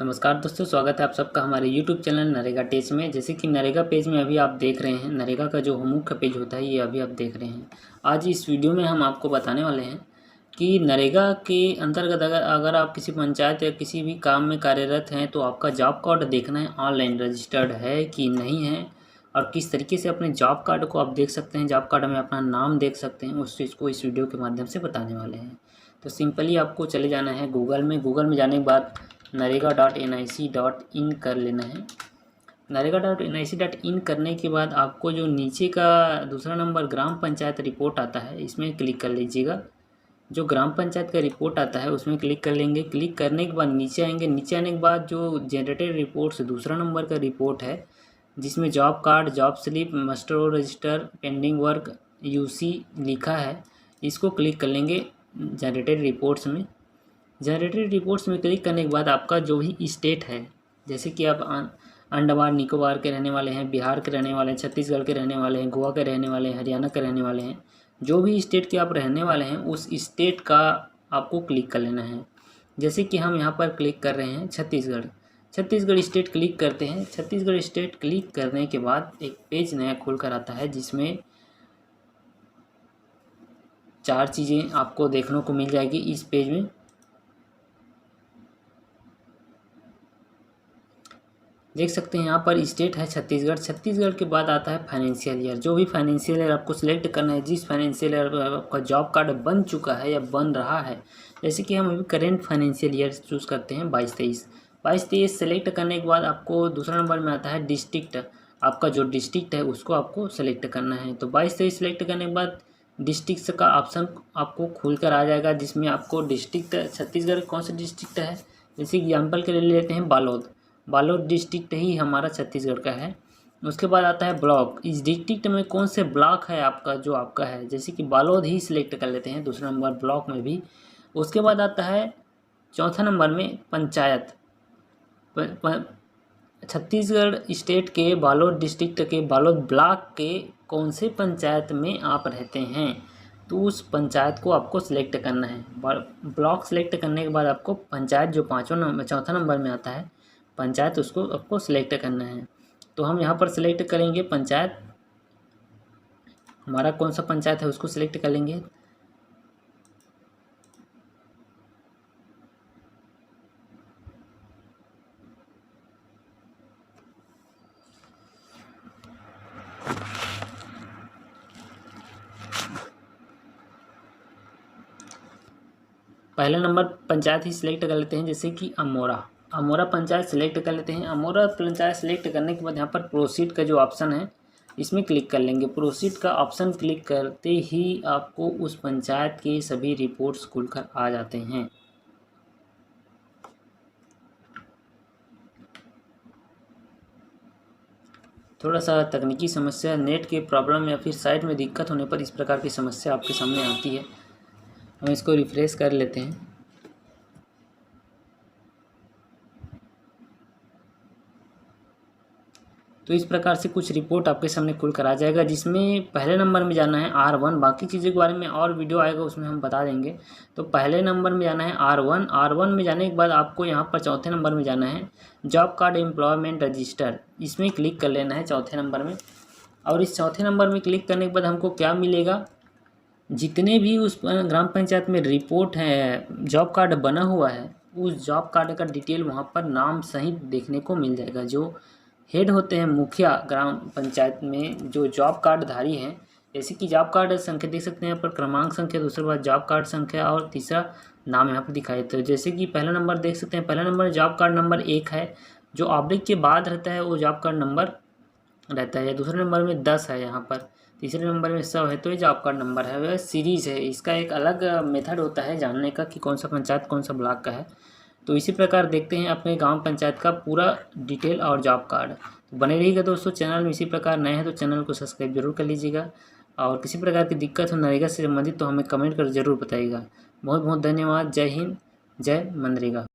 नमस्कार दोस्तों, स्वागत है आप सबका हमारे YouTube चैनल नरेगा टेज में। जैसे कि नरेगा पेज में अभी आप देख रहे हैं, नरेगा का जो मुख्य पेज होता है ये अभी आप देख रहे हैं। आज इस वीडियो में हम आपको बताने वाले हैं कि नरेगा के अंतर्गत अगर आप किसी पंचायत या किसी भी काम में कार्यरत हैं तो आपका जॉब कार्ड देखना है ऑनलाइन रजिस्टर्ड है कि नहीं है, और किस तरीके से अपने जॉब कार्ड को आप देख सकते हैं, जॉब कार्ड में अपना नाम देख सकते हैं, उस चीज़ को इस वीडियो के माध्यम से बताने वाले हैं। तो सिंपली आपको चले जाना है गूगल में जाने के बाद narega.nic.in कर लेना है। narega.nic.in करने के बाद आपको जो नीचे का दूसरा नंबर ग्राम पंचायत रिपोर्ट आता है, इसमें क्लिक कर लीजिएगा। जो ग्राम पंचायत का रिपोर्ट आता है उसमें क्लिक कर लेंगे। क्लिक करने के बाद नीचे आएंगे। नीचे आने के बाद जो जनरेटेड रिपोर्ट्स दूसरा नंबर का रिपोर्ट है, जिसमें job card, job slip, muster और रजिस्टर, पेंडिंग वर्क, यूसी लिखा है, इसको क्लिक कर लेंगे जनरेटेड रिपोर्ट्स में। जनरेटेड रिपोर्ट्स में क्लिक करने के बाद आपका जो भी स्टेट है, जैसे कि आप अंडमान निकोबार के रहने वाले हैं, बिहार के रहने वाले हैं, छत्तीसगढ़ के रहने वाले हैं, गोवा के रहने वाले हैं, हरियाणा के रहने वाले हैं, जो भी स्टेट के आप रहने वाले हैं उस स्टेट का आपको क्लिक कर लेना है। जैसे कि हम यहाँ पर क्लिक कर रहे हैं छत्तीसगढ़ स्टेट क्लिक करते हैं। छत्तीसगढ़ स्टेट क्लिक करने के बाद एक पेज नया खुल कर आता है, जिसमें 4 चीज़ें आपको देखने को मिल जाएगी। इस पेज में देख सकते हैं, यहाँ पर स्टेट है छत्तीसगढ़ के बाद आता है फाइनेंशियल ईयर। जो भी फाइनेंशियल ईयर आपको सिलेक्ट करना है, जिस फाइनेंशियल ईयर आपका जॉब कार्ड बन चुका है या बन रहा है, जैसे कि हम अभी करेंट फाइनेंशियल ईयर चूज़ करते हैं 22-23 सेलेक्ट करने के बाद आपको दूसरा नंबर में आता है डिस्ट्रिक्ट। आपका जो डिस्ट्रिक्ट है उसको आपको सेलेक्ट करना है। तो 22-23 सेलेक्ट करने के बाद डिस्ट्रिक्ट का ऑप्शन आपको खुल कर आ जाएगा, जिसमें आपको डिस्ट्रिक्ट छत्तीसगढ़ कौन सा डिस्ट्रिक्ट है, जैसे एग्जाम्पल के लिए लेते हैं बालोद डिस्ट्रिक्ट ही हमारा छत्तीसगढ़ का है। उसके बाद आता है ब्लॉक। इस डिस्ट्रिक्ट में कौन से ब्लॉक है आपका, जो आपका है, जैसे कि बालोद ही सिलेक्ट कर लेते हैं दूसरा नंबर ब्लॉक में भी। उसके बाद आता है चौथा नंबर में पंचायत। छत्तीसगढ़ स्टेट के बालोद डिस्ट्रिक्ट के बालोद ब्लॉक के कौन से पंचायत में आप रहते हैं, तो उस पंचायत को आपको सिलेक्ट करना है। ब्लॉक सिलेक्ट करने के बाद आपको पंचायत जो चौथा नंबर में आता है पंचायत, उसको आपको सिलेक्ट करना है। तो हम यहाँ पर सिलेक्ट करेंगे पंचायत, हमारा कौन सा पंचायत है उसको सिलेक्ट कर लेंगे। पहला नंबर पंचायत ही सिलेक्ट कर लेते हैं, जैसे कि अमोरा पंचायत सिलेक्ट कर लेते हैं। अमोरा पंचायत सिलेक्ट करने के बाद यहाँ पर प्रोसीड का जो ऑप्शन है इसमें क्लिक कर लेंगे। प्रोसीड का ऑप्शन क्लिक करते ही आपको उस पंचायत के सभी रिपोर्ट्स खुलकर आ जाते हैं। थोड़ा सा तकनीकी समस्या, नेट के प्रॉब्लम या फिर साइट में दिक्कत होने पर इस प्रकार की समस्या आपके सामने आती है। हम इसको रिफ्रेश कर लेते हैं। तो इस प्रकार से कुछ रिपोर्ट आपके सामने खुल कर आ जाएगा, जिसमें पहले नंबर में जाना है R1। बाकी चीज़ों के बारे में और वीडियो आएगा, उसमें हम बता देंगे। तो पहले नंबर में जाना है R1 में जाने के बाद आपको यहाँ पर चौथे नंबर में जाना है जॉब कार्ड एम्प्लॉयमेंट रजिस्टर। इसमें क्लिक कर लेना है चौथे नंबर में। और इस चौथे नंबर में क्लिक करने के बाद हमको क्या मिलेगा, जितने भी उस ग्राम पंचायत में रिपोर्ट है, जॉब कार्ड बना हुआ है, उस जॉब कार्ड का डिटेल वहाँ पर नाम सहित देखने को मिल जाएगा। जो हेड होते हैं मुखिया ग्राम पंचायत में, जो जॉब कार्ड धारी हैं, जैसे कि जॉब कार्ड संख्या देख सकते हैं यहाँ पर, क्रमांक संख्या, दूसरे बार जॉब कार्ड संख्या और तीसरा नाम यहाँ पर दिखाई देता है। जैसे कि पहला नंबर देख सकते हैं, पहला नंबर जॉब कार्ड नंबर 1 है, जो ऑब्लिक के बाद रहता है वो जॉब कार्ड नंबर रहता है। दूसरे नंबर में 10 है यहाँ पर, तीसरे नंबर में 100 है, तो ये जॉब कार्ड नंबर है, वह सीरीज़ है। इसका एक अलग मेथड होता है जानने का कि कौन सा पंचायत कौन सा ब्लॉक का है। तो इसी प्रकार देखते हैं अपने गांव पंचायत का पूरा डिटेल और जॉब कार्ड। तो बने रहिएगा दोस्तों चैनल में। इसी प्रकार नए हैं तो चैनल को सब्सक्राइब जरूर कर लीजिएगा, और किसी प्रकार की दिक्कत हो नरेगा से संबंधित तो हमें कमेंट कर जरूर बताइएगा। बहुत बहुत धन्यवाद। जय हिंद, जय मनरेगा।